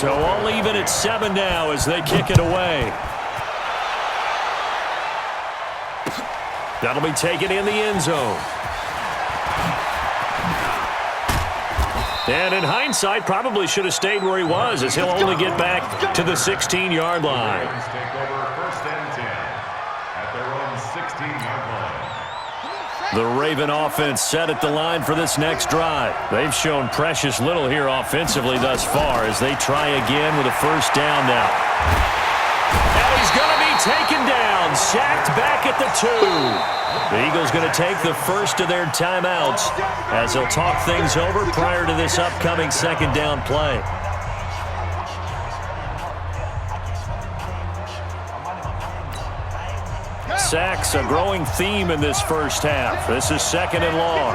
So all even at 7 now as they kick it away. That'll be taken in the end zone. And in hindsight, probably should have stayed where he was, as he'll only get back to the 16-yard line. Take over first and 10 at their own 16-yard line. The Raven offense set at the line for this next drive. They've shown precious little here offensively thus far as they try again with a first down now. And he's going to be taken down, sacked back at the 2. The Eagles going to take the first of their timeouts as they'll talk things over prior to this upcoming second down play. Sacks a growing theme in this first half. This is second and long.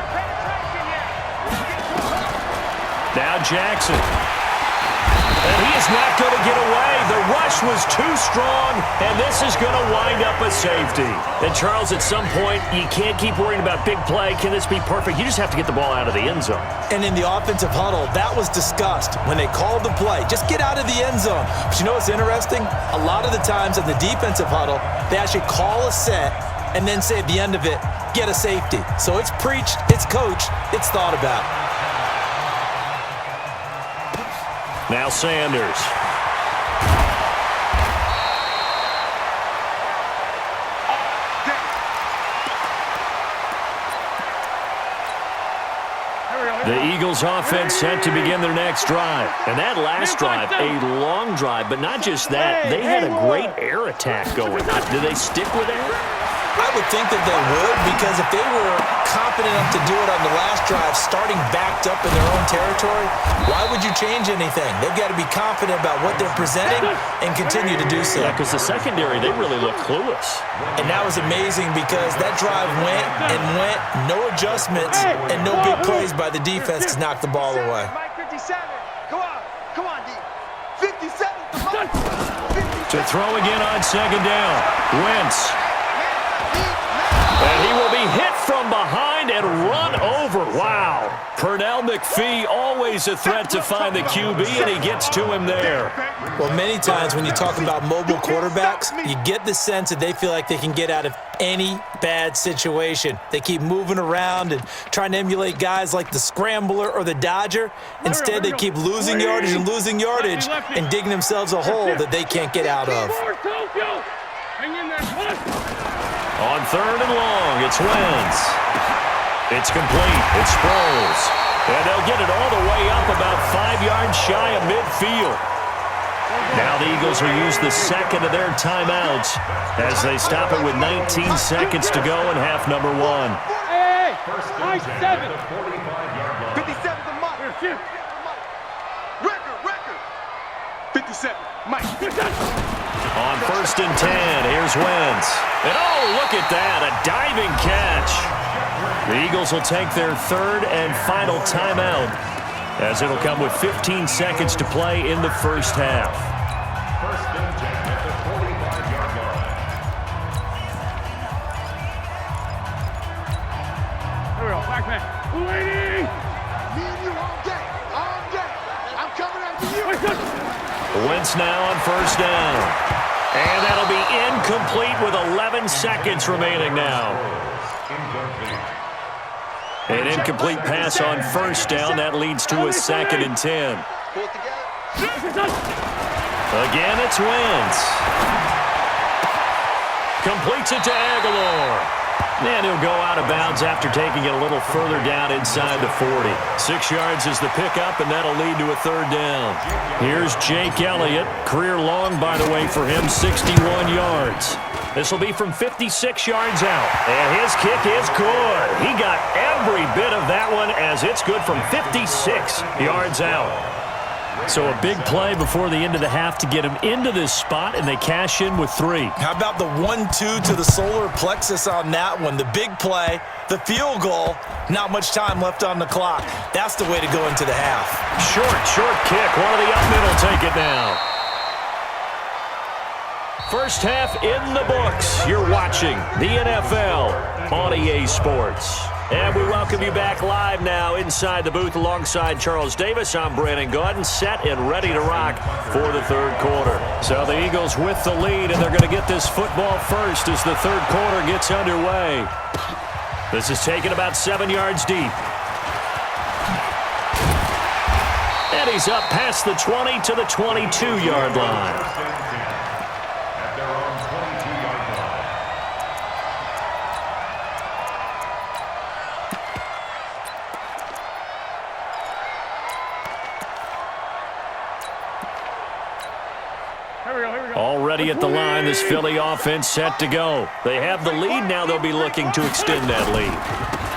Now Jackson. And he is not going to get away. The rush was too strong, and this is going to wind up a safety. And, Charles, at some point, you can't keep worrying about big play. Can this be perfect? You just have to get the ball out of the end zone. And in the offensive huddle, that was discussed when they called the play. Just get out of the end zone. But you know what's interesting? A lot of the times in the defensive huddle, they actually call a set and then say at the end of it, get a safety. So it's preached, it's coached, it's thought about. Now Sanders. The Eagles offense set to begin their next drive. And that last drive, a long drive, but not just that. They had a great air attack going. Do they stick with that? I would think that they would, because if they were confident enough to do it on the last drive, starting backed up in their own territory, why would you change anything? They've got to be confident about what they're presenting and continue to do so. Yeah, because the secondary, they really look clueless. And that was amazing because that drive went and went, no adjustments, and no big plays by the defense to knock the ball away. Mike 57, come on, D. 57, to throw again on second down. Wentz. And he will be hit from behind and run over. Wow. Pernell McPhee, always a threat to find the QB, and he gets to him there. Well, many times when you talk about mobile quarterbacks, you get the sense that they feel like they can get out of any bad situation. They keep moving around and trying to emulate guys like the Scrambler or the Dodger. Instead, they keep losing yardage and digging themselves a hole that they can't get out of. On third and long, it's Wentz. It's complete. It's Sproles. And they'll get it all the way up about 5 yards shy of midfield. Now the Eagles will use the second of their timeouts as they stop it with 19 seconds to go in half number 1. Hey, Mike 7. 57 to Mike. Record. 57, Mike. On first and 10, here's Wentz. And oh, look at that, a diving catch. The Eagles will take their third and final timeout as it'll come with 15 seconds to play in the first half. First and 10 at the 45-yard line. Here we go, back man. Waiting. Me and you all day. I'm coming after you. Wentz now on first down. And that'll be incomplete with 11 seconds remaining now. An incomplete pass on first down. That leads to a second and 10. Again, it's Wentz. Completes it to Aguilar. And he'll go out of bounds after taking it a little further down inside the 40. 6 yards is the pickup, and that'll lead to a third down. Here's Jake Elliott. Career long, by the way, for him, 61 yards. This will be from 56 yards out. And his kick is good. He got every bit of that one as it's good from 56 yards out. So a big play before the end of the half to get him into this spot, and they cash in with 3. How about the 1-2 to the solar plexus on that one? The big play, the field goal, not much time left on the clock. That's the way to go into the half. Short kick. One of the up middle take it now. First half in the books. You're watching the NFL on EA Sports. And we welcome you back live now inside the booth alongside Charles Davis. I'm Brandon Gaudin, set and ready to rock for the third quarter. So the Eagles with the lead, and they're going to get this football first as the third quarter gets underway. This is taken about 7 yards deep. And he's up past the 20 to the 22-yard line. Already at the line, this Philly offense set to go. They have the lead. Now they'll be looking to extend that lead.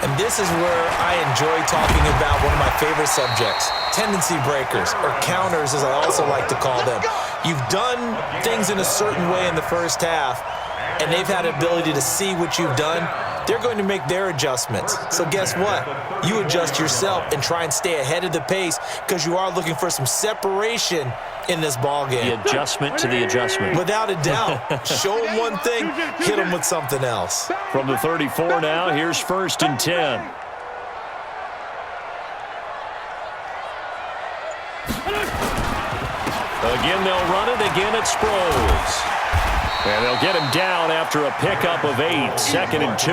And this is where I enjoy talking about one of my favorite subjects, tendency breakers, or counters as I also like to call them. You've done things in a certain way in the first half, and they've had the ability to see what you've done. They're going to make their adjustments. So guess what? You adjust yourself and try and stay ahead of the pace because you are looking for some separation in this ball game. The adjustment to the adjustment. Without a doubt. Show them one thing, hit them with something else. From the 34 now, here's 1st and 10. Again, they'll run it. Again, it's Sproles. And they'll get him down after a pickup of 8, 2nd and 2.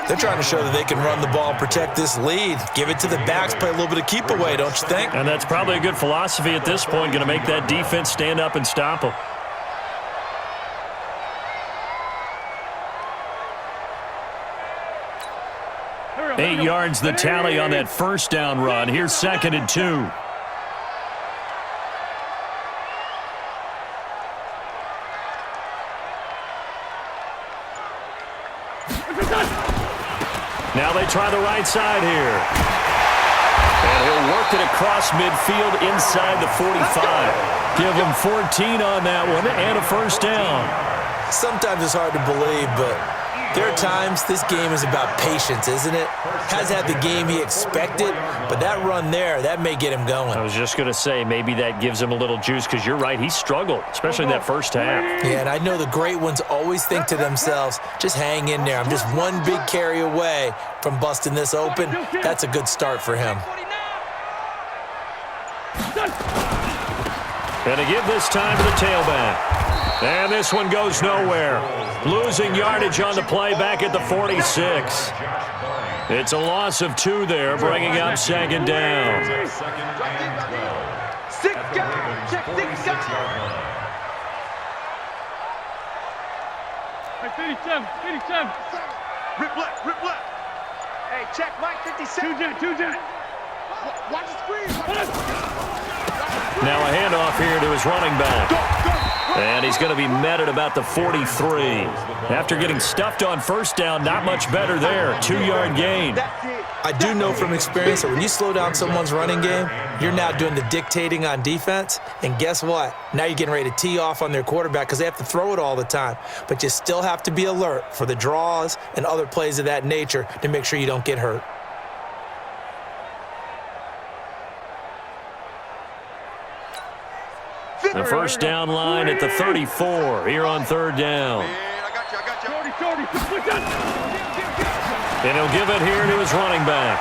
They're trying to show that they can run the ball and protect this lead. Give it to the backs, play a little bit of keep away, don't you think? And that's probably a good philosophy at this point, going to make that defense stand up and stop them. Eight yards the tally on that first down run. Here's 2nd and 2. Now they try the right side here. And he'll work it across midfield inside the 45. Give him 14 on that one and a first down. Sometimes it's hard to believe, but there are times this game is about patience, isn't it? Has had the game he expected, but that run there, that may get him going. I was just going to say, maybe that gives him a little juice because you're right, he struggled, especially in that first half. Yeah, and I know the great ones always think to themselves, just hang in there. I'm just one big carry away from busting this open. That's a good start for him. And to give this time to the tailback. And this one goes nowhere. Losing yardage on the play back at the 46. It's a loss of 2 there, bringing up 2nd down. 6 guys, check 6 guys. 57. Rip left. Hey, check Mike 57. 2 jet. Watch the screen. Now a handoff here to his running back. And he's going to be met at about the 43. After getting stuffed on first down, not much better there. 2-yard gain. I do know from experience that when you slow down someone's running game, you're now doing the dictating on defense. And guess what? Now you're getting ready to tee off on their quarterback because they have to throw it all the time. But you still have to be alert for the draws and other plays of that nature to make sure you don't get hurt. The first down line at the 34 here on 3rd down. And he'll give it here to his running back.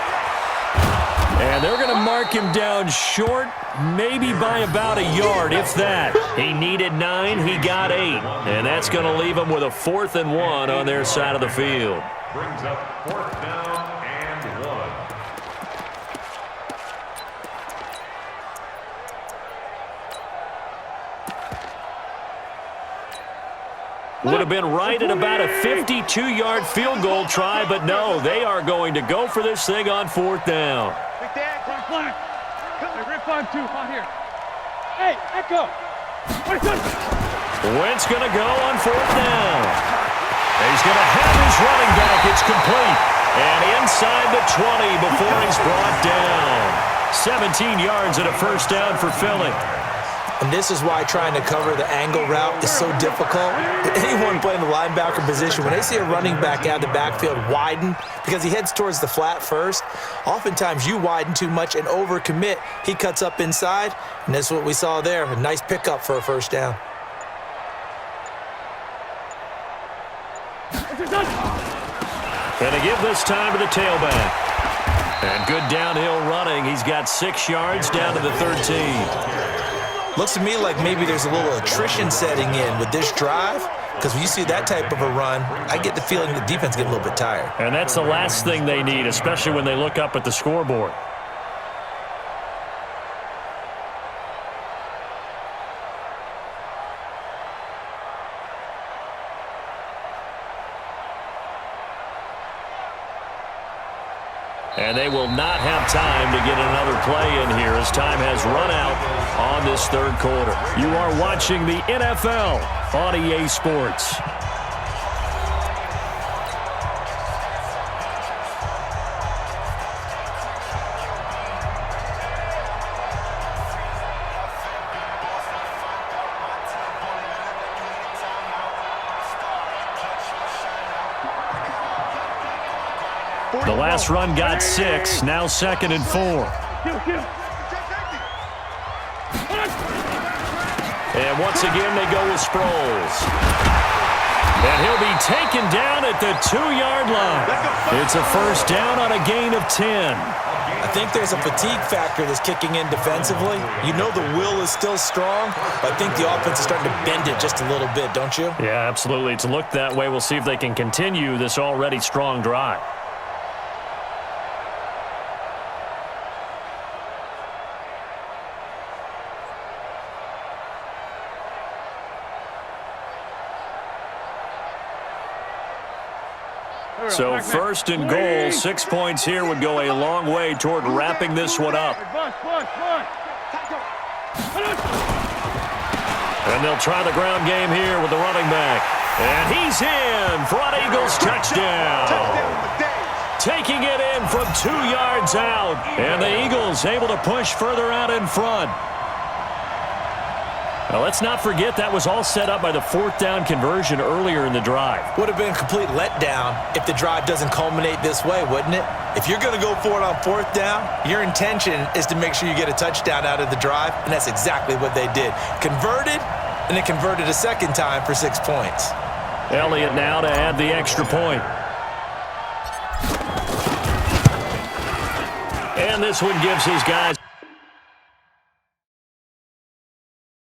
And they're going to mark him down short, maybe by about a yard, if that. He needed 9, he got 8. And that's going to leave him with a 4th and 1 on their side of the field. Brings up 4th down and 1. Would have been right at about a 52-yard field goal try, but no, they are going to go for this thing on 4th down. Big Dad, flag. Rip 5-2, out here. Hey, Echo. Wentz going to go on 4th down. He's going to have his running back. It's complete. And inside the 20 before he's brought down. 17 yards and a first down for Philly. And this is why trying to cover the angle route is so difficult. Anyone playing the linebacker position, when they see a running back out of the backfield widen, because he heads towards the flat first, oftentimes you widen too much and overcommit. He cuts up inside, and that's what we saw there. A nice pickup for a first down. And to give this time to the tailback. And good downhill running. He's got 6 yards down to the 13. Looks to me like maybe there's a little attrition setting in with this drive, because when you see that type of a run, I get the feeling the defense get a little bit tired. And that's the last thing they need, especially when they look up at the scoreboard. And they will not have time to get another play in here as time has run out on this third quarter. You are watching the NFL on EA Sports. The last run got 6, now 2nd and 4. And once again, they go with Sproles. And he'll be taken down at the 2-yard line. It's a first down on a gain of 10. I think there's a fatigue factor that's kicking in defensively. You know the will is still strong, but I think the offense is starting to bend it just a little bit, don't you? Yeah, absolutely. It's looked that way. We'll see if they can continue this already strong drive. So first and goal, 6 points here would go a long way toward wrapping this one up. And they'll try the ground game here with the running back. And he's in for an Eagles touchdown. Taking it in from 2 yards out. And the Eagles able to push further out in front. Now, let's not forget that was all set up by the 4th down conversion earlier in the drive. Would have been a complete letdown if the drive doesn't culminate this way, wouldn't it? If you're going to go for it on 4th down, your intention is to make sure you get a touchdown out of the drive, and that's exactly what they did. Converted, and then converted a second time for 6 points. Elliott now to add the extra point. And this one gives his guys